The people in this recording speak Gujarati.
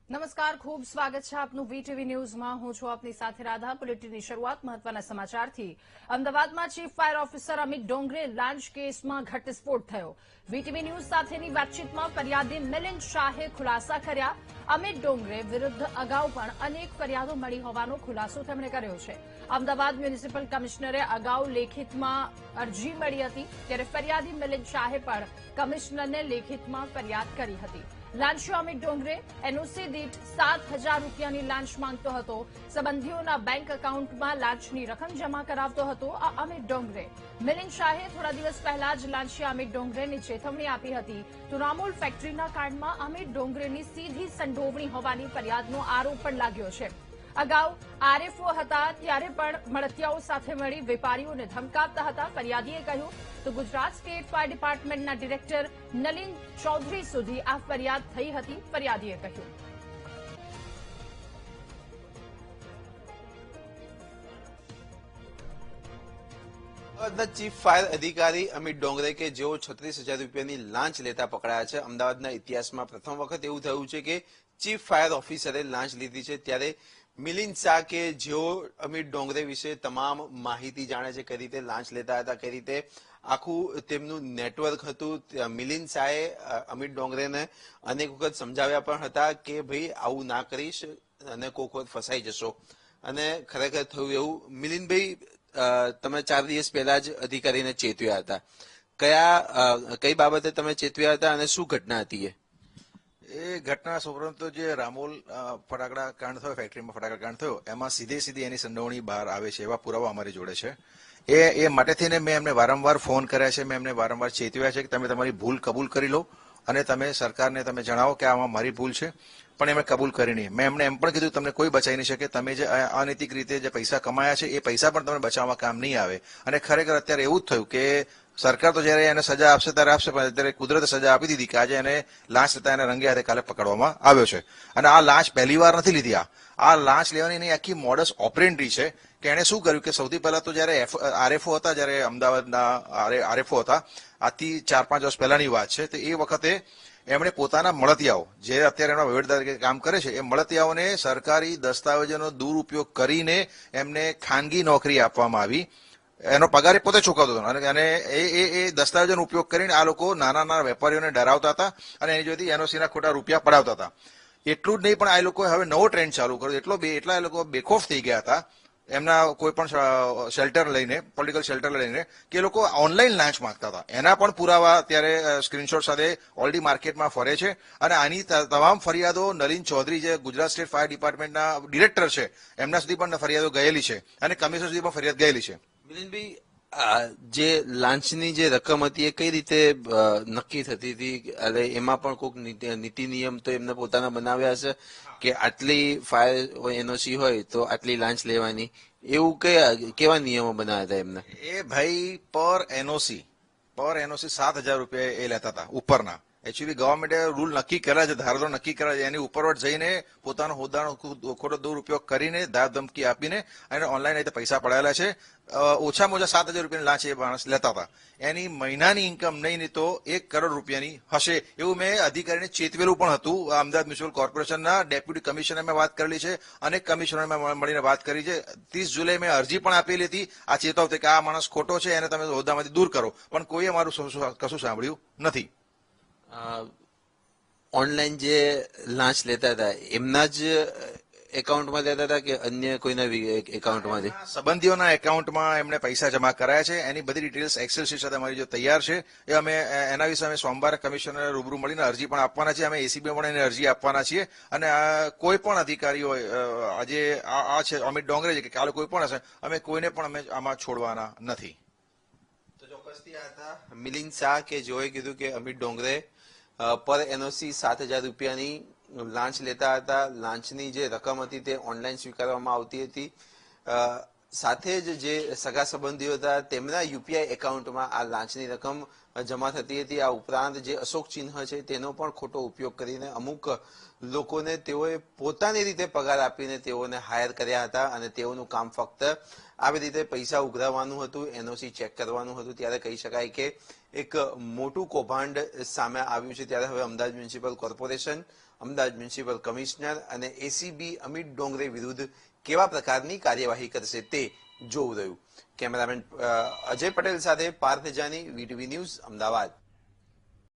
નમસ્કાર, ખૂબ સ્વાગત છે આપનું વીટીવી ન્યૂઝમાં. હું છું આપની સાથે રાધા. બુલેટિનની શરૂઆત મહત્વના સમાચારથી. અમદાવાદમાં chief fire officer Amit Dongre લાંચ કેસમાં ઘટસ્ફોટ થયો. વીટીવી ન્યૂઝ સાથેની વાતચીતમાં ફરિયાદી મિલિંદ શાહે ખુલાસા કર્યા. અમિત ડોંગરે વિરુદ્ધ અગાઉ પણ અનેક ફરિયાદો મળી હોવાનો ખુલાસો તેમણે કર્યો છે. અમદાવાદ મ્યુનિસિપલ કમિશનરે અગાઉ લેખિતમાં અરજી મળી હતી, ત્યારે ફરિયાદી મિલિંદ શાહે પણ કમિશનરને લેખિતમાં ફરિયાદ કરી હતી. લાંચિયો અમિત ડોંગરે એનઓસી દીઠ 7,000 રૂપિયાની લાંચ માંગતો હતો. સંબંધીઓના બેંક એકાઉન્ટમાં લાંચની રકમ જમા કરાવતો હતો આ અમિત ડોંગરે. મિલિંદ શાહે થોડા દિવસ પહેલા જ લાંચિયા અમિત ડોંગરેને ચેતવણી આપી હતી. તો રામોલ ફેક્ટરીના કાંડમાં અમિત ડોંગરેની સીધી સંડોવણી હોવાની ફરિયાદનો આરોપ પણ લાગ્યો છે. અગાઉ આરએફઓ હતા ત્યારે પણ મળતિયાઓ સાથે મળી વેપારીઓને ધમકાવતા હતા. ફરિયાદીએ કહ્યું તો ગુજરાત સ્ટેટ ફાયર ડિપાર્ટમેન્ટના ડિરેક્ટર નલિન ચૌધરી સુધી આ ફરિયાદ થઈ હતી. ફરિયાદીએ કહ્યું અમદાવાદના ચીફ ફાયર અધિકારી અમિત ડોંગરે કે જેઓ 36,000 રૂપિયાની લાંચ લેતા પકડાયા છે. અમદાવાદના ઇતિહાસમાં પ્રથમ વખત એવું થયું છે કે ચીફ ફાયર ઓફિસરે લાંચ લીધી છે. ત્યારે મિલિંદ શાહ કે જેઓ અમિત ડોંગરે વિશે તમામ માહિતી જાણે છે, કઈ રીતે લાંચ લેતા હતા, કઈ રીતે આખું તેમનું નેટવર્ક હતું. મિલિંદ શાહે અમિત ડોંગરેને અનેક વખત સમજાવ્યા પણ હતા કે ભાઈ આવું ના કરીશ અને કોક વખત ફસાઈ જશો, અને ખરેખર થયું એવું. મિલિંદભાઈ, તમે 4 દિવસ પહેલા જ અધિકારીને ચેતવ્યા હતા. કઈ બાબતે તમે ચેતવ્યા હતા અને શું ઘટના હતી? એ ઘટના સૌપ્રથમ તો જે રામોલ ફટાકડા કાંડ થયો, ફેક્ટરીમાં ફટાકડા કાંડ થયો, એમાં સીધી એની સંડોવણી બહાર આવે છે એવા પુરાવા અમારી જોડે છે. એ માટે થઈને મેં એમને વારંવાર ફોન કર્યા છે, મેં એમને વારંવાર ચેતવ્યા છે કે તમે તમારી ભૂલ કબૂલ કરી લો અને તમે સરકારને તમે જણાવો કે આમાં મારી ભૂલ છે. પણ એમણે કબૂલ કરી નહીં. મેં એમને એમ પણ કીધું તમને કોઈ બચાવી નહીં શકે. તમે જે અનૈતિક રીતે જે પૈસા કમાયા છે એ પૈસા પણ તમને બચાવવામાં કામ નહીં આવે. અને ખરેખર અત્યારે એવું જ થયું કે સરકાર તો જયારે એને સજા આપશે ત્યારે આપશે, પણ અત્યારે કુદરતે સજા આપી દીધી કે આજે એને લાંચ લેતા એને રંગે હાથે કાલે પકડવામાં આવ્યો છે. અને આ લાંચ પહેલી વાર નથી લીધી. આ લાંચ લેવાની એની આખી મોડસ ઓપરેન્ડી છે કે એને શું કર્યું કે સૌથી પહેલા તો જયારે આરએફઓ હતા, જયારે અમદાવાદના આરએફઓ હતા, આજથી 4-5 વર્ષ પહેલાની વાત છે, તો એ વખતે એમણે પોતાના મળતિયાઓ જે અત્યારે એમના વહીવટદાર તરીકે કામ કરે છે એ મળતિયાઓને સરકારી દસ્તાવેજોનો દુરુપયોગ કરીને એમને ખાનગી નોકરી આપવામાં આવી. એનો પગાર એ પોતે ચૂકવતો હતો અને એ દસ્તાવેજોનો ઉપયોગ કરીને આ લોકો નાના વેપારીઓને ડરાવતા હતા અને એની જોડેથી એનઓસીના ખોટા રૂપિયા પડાવતા હતા. એટલું જ નહીં, પણ આ લોકોએ હવે નવો ટ્રેન્ડ ચાલુ કર્યો. એટલા એ લોકો બેખોફ થઈ ગયા હતા એમના કોઈ પણ શેલ્ટર લઈને, પોલિટિકલ શેલ્ટર લઈને, કે લોકો ઓનલાઈન લાંચ માંગતા હતા. એના પણ પુરાવા અત્યારે સ્ક્રીનશોટ સાથે ઓલરેડી માર્કેટમાં ફરે છે. અને આની તમામ ફરિયાદો નલિન ચૌધરી જે ગુજરાત સ્ટેટ ફાયર ડિપાર્ટમેન્ટના ડિરેક્ટર છે એમના સુધી પણ ફરિયાદો ગયેલી છે અને કમિશનર સુધી પણ ફરિયાદ ગયેલી છે. મિલિંદભાઈ, જે લાંચની જે રકમ હતી એ કઈ રીતે નક્કી થતી હતી? એટલે એમાં પણ કોઈક નીતિ નિયમ તો એમને પોતાના બનાવ્યા હશે કે આટલી ફાયર એનઓસી હોય તો આટલી લાંચ લેવાની, એવું કેવા નિયમો બનાવ્યા હતા એમને? એ ભાઈ પર એનઓસી 7,000 રૂપિયા એ લેતા હતા ઉપરના. એકચ્યુઅલી ગવર્મેન્ટે રૂલ નક્કી કર્યા છે, ધારાધોરણ નક્કી કર્યા છે, એની ઉપરવટ જઈને પોતાનો હોદ્દાનો ખોટો દુરુપયોગ કરીને ધાર ધમકી આપીને અને ઓનલાઈન રીતે પૈસા પડાયેલા છે. ઓછામાં ઓછા 7,000 રૂપિયાની લાંચ એ માણસ લેતા હતા. એની મહિનાની ઇન્કમ નહીં તો 1 કરોડ રૂપિયાની હશે એવું મેં અધિકારીને ચેતવેલું પણ હતું. અમદાવાદ મ્યુનિસિપલ કોર્પોરેશનના ડેપ્યુટી કમિશનર મેં વાત કરેલી છે, અનેક કમિશનર મેં મળીને વાત કરી છે. 30 જુલાઈ મેં અરજી પણ આપેલી હતી આ ચેતવતી કે આ માણસ ખોટો છે, એને તમે હોદ્દામાંથી દૂર કરો, પણ કોઈએ મારું કશું સાંભળ્યું નથી. ઓનલાઈન જે લાંચ લેતા હતા એમના જ એકાઉન્ટમાં લેતા હતા કે અન્ય કોઈના એકાઉન્ટમાંથી? સંબંધીઓના એકાઉન્ટમાં એમણે પૈસા જમા કરાયા છે. એની બધી ડિટેલ્સ એક્સેલ શીટ સાથે અમારી જો તૈયાર છે. એ અમે એના વિશે અમે સોમવારે કમિશનર રૂબરૂ મળીને અરજી પણ આપવાના છીએ. અમે એસીબી પણ એને અરજી આપવાના છીએ. અને કોઈ પણ અધિકારીઓ આજે આ છે અમિત ડોંગરે છે કે કાલે કોઈ પણ હશે, અમે કોઈને પણ અમે આમાં છોડવાના નથી. તો ચોક્કસથી આ હતા મિલિંદ શાહ કે જેઓએ કીધું કે અમિત ડોંગરે પર એનઓસી 7,000 રૂપિયાની લાંચ લેતા હતા. લાંચની જે રકમ હતી તે ઓનલાઈન સ્વીકારવામાં આવતી હતી. સાથે જ જે સગા સંબંધીઓ હતા તેમના યુપીઆઈ એકાઉન્ટમાં આ લાંચની રકમ જમા થતી હતી. આ ઉપરાંત જે અશોક ચિહ્ન છે તેનો પણ ખોટો ઉપયોગ કરીને અમુક લોકોને તેઓએ પોતાની રીતે પગાર આપીને તેઓને હાયર કર્યા હતા અને તેઓનું કામ ફક્ત આવી રીતે પૈસા ઉઘરાવવાનું હતું, એનઓસી ચેક કરવાનું હતું. ત્યારે કહી શકાય કે એક મોટું કૌભાંડ સામે આવ્યું છે. ત્યારે હવે Ahmedabad municipal corporation Ahmedabad municipal commissioner અને એસીબી અમિત ડોંગરે વિરુદ્ધ કેવા પ્રકારની કાર્યવાહી કરશે તે જોવું રહ્યું. કેમેરામેન અજય પટેલ સાથે પાર્થ જાની, વીટીવી ન્યૂઝ, અમદાવાદ.